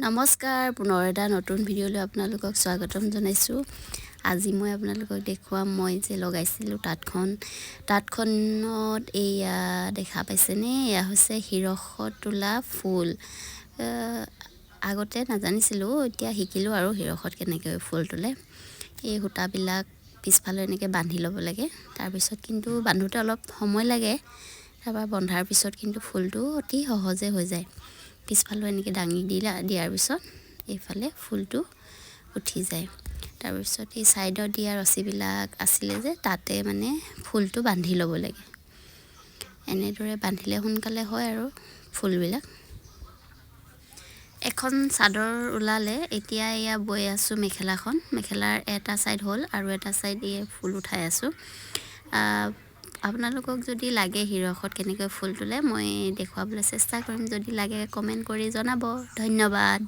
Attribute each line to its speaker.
Speaker 1: নমস্কাৰ পুনৰ এটা নতুন ভিডিঅ'লৈ আপোনালোকক স্বাগতম জনাইছোঁ। আজি মই আপোনালোকক দেখুৱাম মই যে লগাইছিলোঁ তাঁতখনত এয়া দেখা পাইছেনে, এয়া হৈছে শিৰখত তোলা ফুল। আগতে নাজানিছিলোঁ, এতিয়া শিকিলোঁ আৰু শিৰখত কেনেকৈ ফুল তোলে। এই সূতাবিলাক পিছফালে এনেকৈ বান্ধি ল'ব লাগে। তাৰপিছত কিন্তু বান্ধোতে অলপ সময় লাগে, তাৰপৰা বন্ধাৰ পিছত কিন্তু ফুলটো অতি সহজে হৈ যায়। পিছফালে এনেকৈ দাঙি দিয়াৰ পিছত এইফালে ফুলটো উঠি যায়। তাৰপিছত এই ছাইডত দিয়া ৰছীবিলাক আছিলে যে তাতে মানে ফুলটো বান্ধি ল'ব লাগে। এনেদৰে বান্ধিলে সোনকালে হয় আৰু ফুলবিলাক। এখন চাদৰ ওলালে, এতিয়া এয়া বৈ আছোঁ মেখেলাখন। মেখেলাৰ এটা ছাইড হ'ল আৰু এটা ছাইড এই ফুল উঠাই আছোঁ। আপোনালোকক যদি লাগে শিৰখত কেনেকৈ ফুল তোলে মই দেখুৱাবলৈ চেষ্টা কৰিম। যদি লাগে কমেণ্ট কৰি জনাব। ধন্যবাদ।